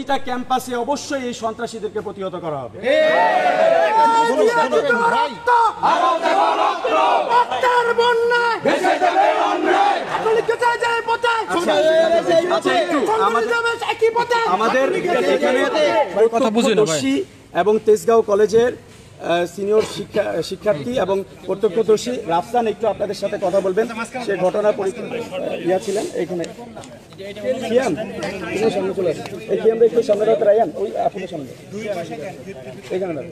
এটা ক্যাম্পাসে অবশ্যই এই সন্ত্রাসীদেরকে প্রতিহত করা হবে। আমাদের এখানে প্রত্যক্ষদর্শী এবং তেজগাঁও কলেজের সিনিয়র শিক্ষার্থী এবং প্রত্যক্ষদর্শী রাফসান একটু আপনাদের সাথে কথা বলবেন। সে ঘটনার ইয়া ছিলেন এখানে। সামনে চলে আসে এই আমরা একটু সামনে রাখতে রায়ান ওই আপনাদের সামনে এখানে না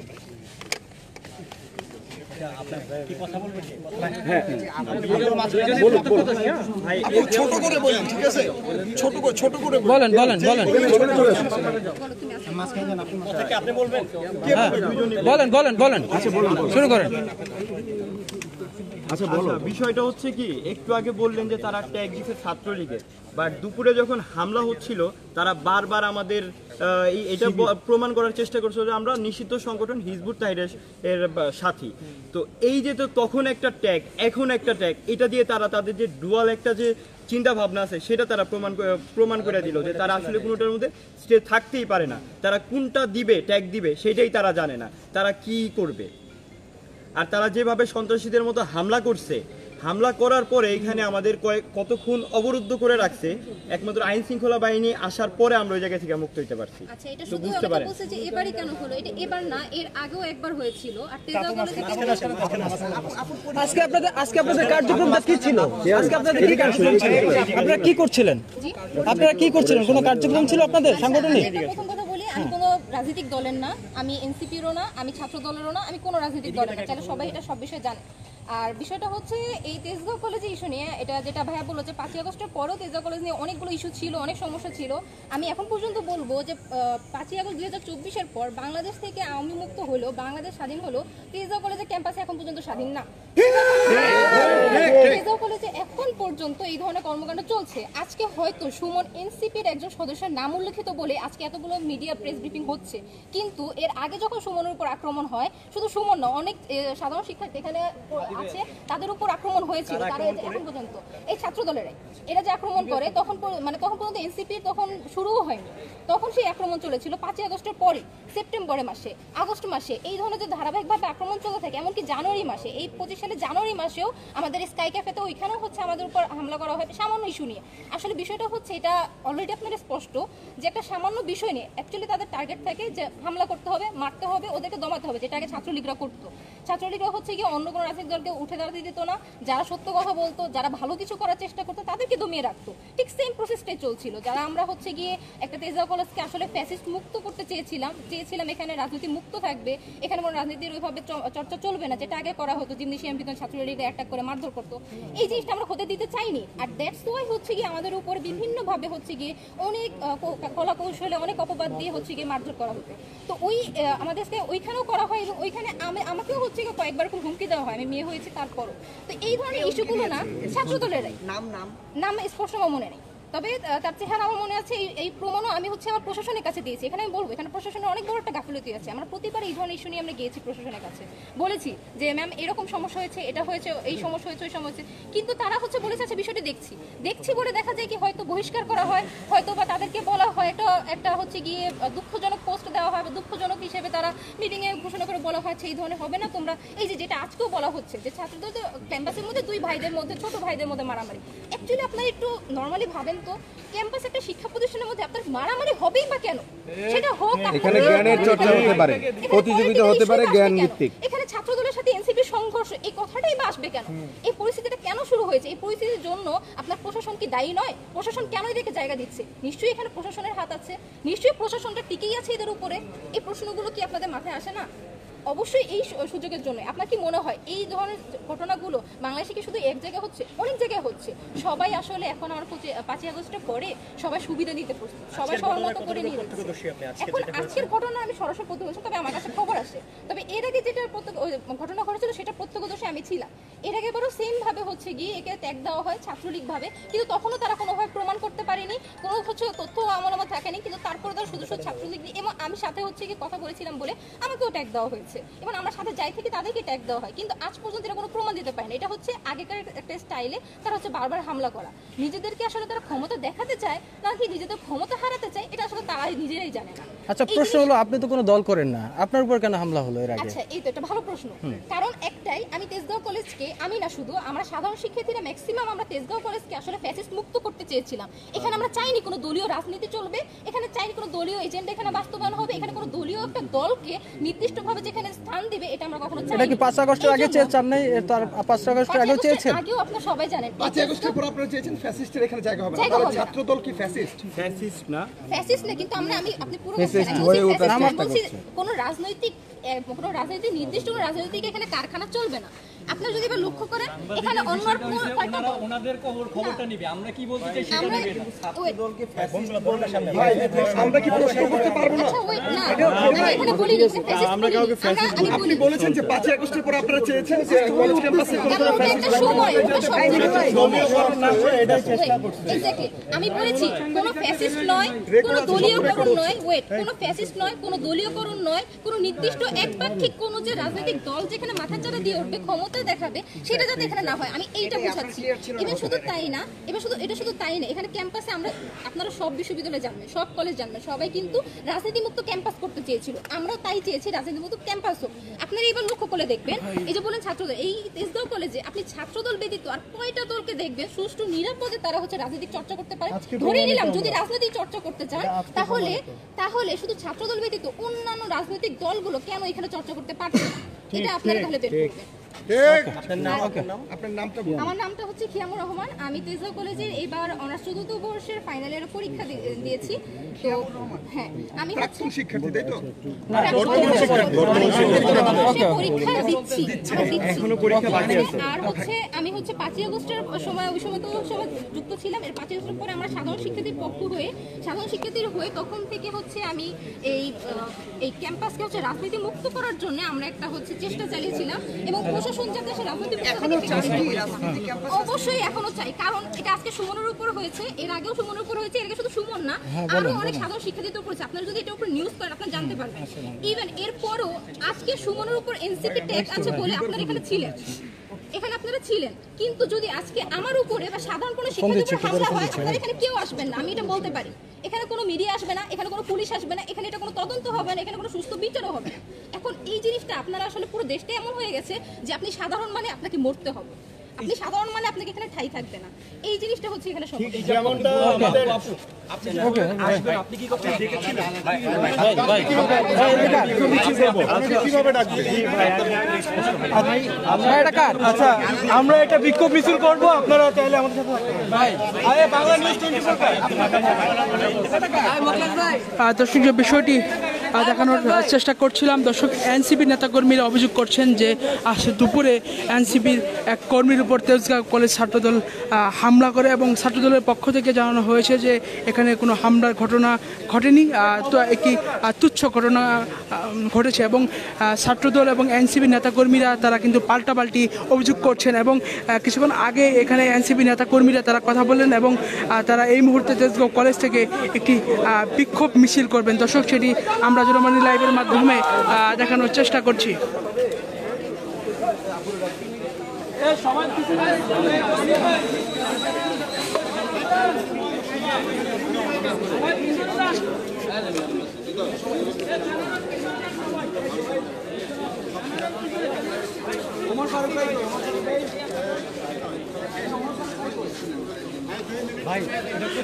বিষয়টা হচ্ছে কি, একটু আগে বললেন যে তারা ট্যাগ দিচ্ছে ছাত্রলীগের, বাট দুপুরে যখন হামলা হচ্ছিল তারা বারবার আমাদের এটা প্রমাণ করার চেষ্টা করছিল যে আমরা নিষিদ্ধ সংগঠন হিজবুত তাহরির এর সাথী। তো এই যে তো তখন একটা ট্যাগ এখন একটা ট্যাগ, এটা দিয়ে তারা তাদের যে ডুয়াল একটা যে চিন্তা ভাবনা আছে সেটা তারা প্রমাণ করে দিল যে তারা আসলে কোনোটার মধ্যে স্টে থাকতেই পারে না। তারা কোনটা দিবে ট্যাগ দিবে সেটাই তারা জানে না, তারা কি করবে। আর তারা যেভাবে সন্ত্রাসীদের মতো হামলা করছে, হামলা করার পরে এখানে আমাদের কতক্ষণ অবরুদ্ধ করে রাখছে, একমাত্র আইন শৃঙ্খলা বাহিনী আসার পরে আমরা ওই জায়গা থেকে মুক্ত হইতে পারছি। আচ্ছা, এটা শুধু আমরা বলছি যে এবারই কেন হলো, এটা এবার না, এর আগেও একবার হয়েছিল। আর তেজগাঁও কলেজে আজকে আপনাদের কার্যক্রমটা কি ছিল? আজকে আপনাদের কি কার্যক্রম ছিল? আপনারা কি করছিলেন? আপনারা কি করছিলেন? কোনো কার্যক্রম ছিল আপনাদের সাংগঠনিক? প্রথম কথা বলি, আমি কোনো রাজনৈতিক দলের না, আমি এনসিপিরও না, আমি ছাত্র দলেরও না, আমি কোনো রাজনৈতিক দলের না। তাহলে সবাই এটা সব বিষয়ে জানে। আর বিষয়টা হচ্ছে এই তেজগাঁও কলেজে ইস্যু নিয়ে, এটা যেটা ভাইয়া বললো যে 5ই আগস্টের পরেও তেজগাঁও কলেজ নিয়ে অনেকগুলো ইস্যু ছিল, অনেক সমস্যা ছিল। আমি এখন পর্যন্ত বলবো যে 5ই আগস্ট 2024-এর পর বাংলাদেশ থেকে আওয়ামী মুক্ত হলো, বাংলাদেশ স্বাধীন হলো, তেজগাঁও কলেজের ক্যাম্পাসে এখন পর্যন্ত স্বাধীন না। তেজগাঁও কলেজে এখন পর্যন্ত এই ধরনের কর্মকাণ্ড চলছে। আজকে হয়তো সুমন এনসিপির একজন সদস্যের নাম উল্লেখিত বলে আজকে এতগুলো মিডিয়া প্রেস ব্রিফিং হচ্ছে, কিন্তু এর আগে যখন সুমনের উপর আক্রমণ হয়, শুধু সুমন না, অনেক সাধারণ শিক্ষার্থী এখানে আছে, তাদের উপর আক্রমণ হয়েছিল। তারা এখন পর্যন্ত এই ছাত্র দলেরাই এরা যে আক্রমণ করে, তখন পর্যন্ত এনসিপির তখন শুরুও হয়নি, তখন সেই আক্রমণ চলেছিল 5ই আগস্টের পরে, সেপ্টেম্বর মাসে, আগস্ট মাসে এই ধরনের যে ধারাবাহিকভাবে আক্রমণ চলতে থাকে। এমনকি জানুয়ারি মাসে, এই 25 সালে জানুয়ারি মাসেও আমাদের স্কাই ক্যাফেতে ওইখানেও হচ্ছে আমাদের উপর হামলা করা হয় সামান্য ইস্যু নিয়ে। আসলে বিষয়টা হচ্ছে, এটা অলরেডি আপনারা স্পষ্ট যে একটা সামান্য বিষয় নিয়ে অ্যাকচুয়ালি তাদের টার্গেট থাকে যে হামলা করতে হবে, মারতে হবে, ওদেরকে দমাতে হবে, যেটা আগে ছাত্রলীগরা করতো। ছাত্রলীগরা হচ্ছে গিয়ে অন্য কোনো রাজনৈতিক দলকে উঠে দাঁড়াতে দিত না, যারা সত্য কথা বলতো, যারা ভালো কিছু করার চেষ্টা করতো তাদেরকে দমিয়ে রাখতো। ঠিক সেম প্রসেসটাই চলছিল। যারা আমরা হচ্ছে গিয়ে একটা তেজগাঁও কলেজকে আসলে ফ্যাসিস্ট মুক্ত করতে চেয়েছিলাম, এখানে রাজনীতি মুক্ত থাকবে, এখানে কোনো রাজনীতির ওইভাবে চর্চা চলবে না, যেটা আগে করা হতো, জিমনেশিয়াম ভিতরে ছাত্রলীগরা অ্যাটাক করে মারধর করতো। এই জিনিসটা আমরা হতে দিতে চাইনি। আর দ্যাটস ওয়াই হচ্ছে গিয়ে আমাদের উপর বিভিন্নভাবে হচ্ছে গিয়ে অনেক কলা কৌশলে অনেক অপবাদ দিয়ে হচ্ছে গিয়ে মারধর করা হতো। তো ওই আমাদেরকে ওইখানেও করা হয়, এবং ওইখানে আমাকেও হচ্ছে কয়েকবার খুব হুমকি দেওয়া হয়, আমি মেয়ে হয়েছি তারপরও। তো এই ধরনের ইস্যুগুলো না ছাত্র দলেরাই, নাম স্পষ্ট আমার মনে নেই, তবে তার চেহারা আমার মনে আছে। এই প্রমাণও আমি হচ্ছে আমার প্রশাসনের কাছে দিয়েছি। এখানে আমি বলবো, এখানে প্রশাসনের অনেক বড় একটা গাফিলতি আছে। আমরা প্রতিবার এই ধরনের ইস্যু নিয়ে আমরা গিয়েছি প্রশাসনের কাছে, বলেছি যে ম্যাম এরকম সমস্যা হয়েছে, এটা হয়েছে, এই সমস্যা হয়েছে, ওই সমস্যা হয়েছে, কিন্তু তারা হচ্ছে বলেছে আচ্ছা বিষয়টি দেখছি বলে দেখা যায় কি হয়তো বহিষ্কার করা হয়, হয়তো বা তাদেরকে বলা হয় একটা হচ্ছে গিয়ে দুঃখজনক পোস্ট দেওয়া হয়, দুঃখজনক হিসেবে তারা মিটিংয়ে ঘোষণা করে বলা হয় এই ধরনের হবে না তোমরা। এই যেটা আজকেও বলা হচ্ছে যে ছাত্রদের ক্যাম্পাসের মধ্যে দুই ভাইদের মধ্যে, ছোট ভাইদের মধ্যে মারামারি। অ্যাকচুয়ালি আপনারা একটু নর্মালি ভাবেন তো, ক্যাম্পাস একটা শিক্ষা প্রতিষ্ঠানের মধ্যে আপনার মারামারি হবেই বা কেন? সেটা হোক, এখানে জ্ঞানের চর্চা হতে পারে, প্রতিযোগিতা হতে পারে জ্ঞান ভিত্তিক। এখানে ছাত্রদলের সাথে এনসিপির সংঘর্ষ, এই কথাটাই বা আসবে কেন? এই পরিস্থিতিটা কেন শুরু হয়েছে? এই পরিস্থিতির জন্য আপনার প্রশাসন কি দায়ী নয়? প্রশাসন কেন এদেরকে জায়গা দিচ্ছে? নিশ্চয়ই এখানে প্রশাসনের হাত আছে, নিশ্চয়ই প্রশাসনটা টিকেই আছে এদের উপরে। এই প্রশ্নগুলো কি আপনাদের মাথায় আসে না? অবশ্যই এই সুযোগের জন্য। আপনার কি মনে হয় এই ধরনের ঘটনাগুলো বাংলাদেশে কি শুধু এক জায়গায় হচ্ছে? অনেক জায়গায় হচ্ছে। সবাই আসলে এখন আমার 5ই আগস্টের পরে সবাই সুবিধা নিতে প্রস্তুত, সবাই সবার মতো করে নিয়ে যাচ্ছে। এখন আজকের ঘটনা আমি সরাসরি প্রত্যক্ষদর্শী, তবে আমার কাছে খবর আসে, তবে এর আগে যেটা ঘটনা ঘটেছিল সেটা প্রত্যক্ষদর্শী আমি ছিলাম। এর আগে বড় সেম ভাবে হচ্ছে গিয়ে একে ট্যাগ দেওয়া হয় ছাত্রলীগ ভাবে, কিন্তু তখনও তারা কোনোভাবে প্রমাণ করতে পারেনি, কোনো হচ্ছে তথ্য আমার আমার থাকেনি, কিন্তু তারপরে তারা শুধু শুধু ছাত্রলীগ এবং আমি সাথে হচ্ছে গিয়ে কথা বলেছিলাম বলে আমাকেও ট্যাগ দেওয়া হয়েছে এবং আমার সাথে যাই থেকে তাদেরকে ট্যাগ দেওয়া হয়, কিন্তু আজ পর্যন্ত এরা কোনো প্রমাণ দিতে পারে না। এটা হচ্ছে আগেকার একটা স্টাইলে তারা হচ্ছে বারবার হামলা করা। নিজেদেরকে আসলে তারা ক্ষমতা দেখাতে চায় নাকি নিজেদের ক্ষমতা হারাতে চায়, এটা আসলে তারা নিজেরাই জানে না। আচ্ছা, প্রশ্ন হলো আপনি তো কোনো দল করেন না, আপনার উপর কেন হামলা হলো এর আগে? আচ্ছা, এই তো একটা ভালো প্রশ্ন। কারণ একটাই, আমি তেজগাঁও কলেজকে, আমি না শুধু আমরা সাধারণ শিক্ষার্থীরা ম্যাক্সিমাম আমরা তেজগাঁও কলেজকে আসলে ফ্যাসিস্ট মুক্ত করতে চেয়েছিলাম। এখানে আমরা চাইনি কোনো দলীয় রাজনীতি চলবে, এখানে চাইনি কোনো দলীয় এজেন্ডা এখানে বাস্তবায়ন হবে, এখানে কোনো দলীয় একটা দলকে নির্দিষ্টভাবে যেখানে স্থান দিবে এটা আমরা কখনো চাইনি। এটা কি 5 আগস্টের আগে চান নাই? তার 5 আগস্টের আগে চেয়েছেন? আগেও আপনারা সবাই জানেন 5 আগস্টের পর আপনারা চেয়েছেন ফ্যাসিস্টের এখানে জায়গা হবে না, জায়গা তাহলে হবে না। ছাত্র দল কি ফ্যাসিস্ট? ফ্যাসিস্ট না, ফ্যাসিস্ট না, কিন্তু আপনি পুরো Fascist বলছেন, হয়ে ওঠার fascist চেষ্টা বলছি, করছে। কোনো রাজনৈতিক নির্দিষ্ট কোনো রাজনৈতিক এখানে কারখানা চলবে না। আপনারা যদি এবার লক্ষ্য করেন এখানে অন্য কয়টা দল- ওনাদের খবরটা নিবে, আমরা কি বলতে চাই সেটা আমরা- নেবে। wait, আমরা কি প্রশ্ন করতে পারবো না? আচ্ছা, wait, না, আমি এখানে বলিনি, fascist আমরা কাউকে বলিনি। আমি আপনি বলি- বলেছেন যে 5 আগস্টের পর আপনারা চেয়েছেন যে কলেজ ক্যাম্পাসে কোনো কারণ ওটা একটা সময়, ওটা সব Exactly. আমি বলেছি কোনো ফ্যাসিস্ট নয়, কোনো দলীয়করণ নয়, কোনো ফ্যাসিস্ট নয়, কোনো দলীয়করণ নয়, কোনো নির্দিষ্ট একপাক্ষিক কোনো যে রাজনৈতিক দল যেখানে মাথাচাড়া দিয়ে উঠবে, ক্ষমতা দেখাবে, সেটা যাতে এখানে না হয়, আমি এইটা বোঝাচ্ছি। এবার শুধু তাই না, এটা শুধু তাই না, এখানে ক্যাম্পাসে আমরা, আপনারা সব বিশ্ববিদ্যালয় জানবেন, সব কলেজ জানবেন, সবাই কিন্তু রাজনীতিমুক্ত ক্যাম্পাস করতে চেয়েছিল, আমরাও তাই চেয়েছি রাজনীতিমুক্ত ক্যাম্পাস হোক। আপনারা এবার লক্ষ্য করে দেখবেন, এই যে বলেন ছাত্রদল, এই তেজগাঁও কলেজে আপনি ছাত্রদল ব্যতীত আর কয়টা দলকে দেখবেন সুষ্ঠু নিরাপদে তারা হচ্ছে রাজনৈতিক চর্চা করতে পারে? ধরে নিলাম যদি রাজনৈতিক চর্চা করতে চান তাহলে শুধু ছাত্রদল ব্যতীত অন্যান্য রাজনৈতিক দলগুলো কেন এখানে চর্চা করতে পারছে না? এটা আপনারা তাহলে বের করবেন। আপনার নামটা আমার নামটা হচ্ছে খিয়ামুর রহমান, আমি তেজগাঁও কলেজের এবার অনার্স চতুর্থ বর্ষের ফাইনালের পরীক্ষা দিয়েছি। তো হ্যাঁ, আমি হচ্ছে শিক্ষার্থী, তাই তো? পরীক্ষা দিচ্ছি এখনো পরীক্ষা বাকি আছে। আর হচ্ছে আমি হচ্ছে 5 আগস্টের সময় ওই সময় যুক্ত ছিলাম। এর 5 আগস্টের পরে আমরা সাধারণ শিক্ষার্থীর হয়ে তখন থেকে হচ্ছে আমি এই ক্যাম্পাসকে হচ্ছে রাজনীতি মুক্ত করার জন্য আমরা একটা হচ্ছে চেষ্টা চালিয়েছিলাম এবং প্রশাসন যাতে সে রাজনীতি অবশ্যই এখনো চাই, কারণ এটা আজকে সুমনের উপর হয়েছে, এর আগেও সুমনের উপর হয়েছে, এর আগে শুধু সুমন না আরো অনেক সাধারণ শিক্ষার্থীদের উপর হয়েছে। আপনারা যদি এটার উপর নিউজ করেন আপনারা জানতে পারবেন। ইভেন এরপরও আজকে সুমনের উপর এনসিপি ট্যাগ আছে বলে আপনারা এখানে ছিলেন, কিন্তু যদি আজকে আমার উপরে বা সাধারণ কোনো শিক্ষার্থীর উপর হামলা হয় আপনারা এখানে কেউ আসবেন না, আমি এটা বলতে পারি। এখানে কোনো মিডিয়া আসবে না, এখানে কোনো পুলিশ আসবে না, এখানে এটা কোনো তদন্ত হবে না, এখানে কোনো সুস্থ বিচারও হবে না। এখন এই জিনিসটা আপনারা আসলে পুরো দেশটা এমন হয়ে গেছে যে আপনি সাধারণ মানে আপনাকে মরতে হবে, আপনি সাধারণ মানে আপনাকে এখানে ঠাই থাকবে না, এই জিনিসটা হচ্ছে এখানে সমস্যা। যেমনটা আমাদের আপনি কি করতে দেখেছিলেন? আচ্ছা, আমরা একটা বিক্ষোভ মিছিল করবো, আপনারা চাইলে আমাদের সাথে দর্শক যে বিষয়টি দেখানোর চেষ্টা করছিলাম, দর্শক এনসিপির নেতাকর্মীরা অভিযোগ করছেন যে আজ দুপুরে এনসিপির এক কর্মীর উপর তেজগাঁও কলেজ ছাত্রদল হামলা করে এবং ছাত্রদলের পক্ষ থেকে জানানো হয়েছে যে এখানে কোনো হামলার ঘটনা ঘটেনি, তো একটি তুচ্ছ ঘটনা ঘটেছে এবং ছাত্রদল এবং এনসিপির নেতাকর্মীরা তারা কিন্তু পাল্টাপাল্টি অভিযোগ করছেন এবং কিছুক্ষণ আগে এখানে এনসিপি নেতাকর্মীরা তারা কথা বললেন এবং তারা এই মুহূর্তে তেজগাঁও কলেজ থেকে একটি বিক্ষোভ মিছিল করবেন। দর্শক সেটি আমরা জনমানি লাইভের মাধ্যমে দেখানোর চেষ্টা করছি।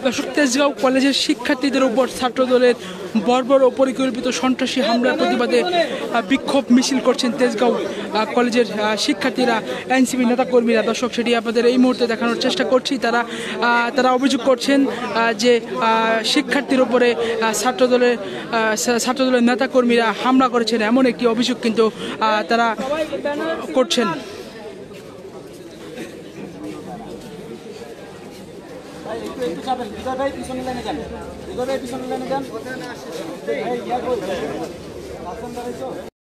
দর্শক তেজগাঁও কলেজের শিক্ষার্থীদের উপর ছাত্রদলের বর্বর ও পরিকল্পিত সন্ত্রাসী হামলার প্রতিবাদে বিক্ষোভ মিছিল করছেন তেজগাঁও কলেজের শিক্ষার্থীরা, এনসিপি নেতাকর্মীরা। দর্শক সেটি আপনাদের এই মুহূর্তে দেখানোর চেষ্টা করছি। তারা অভিযোগ করছেন যে শিক্ষার্থীর উপরে ছাত্রদলের নেতাকর্মীরা হামলা করেছেন, এমন একটি অভিযোগ কিন্তু তারা করছেন। একটু যাবেন, ভাই পিছনে লাইনে যান, পিছনে লাইনে যান।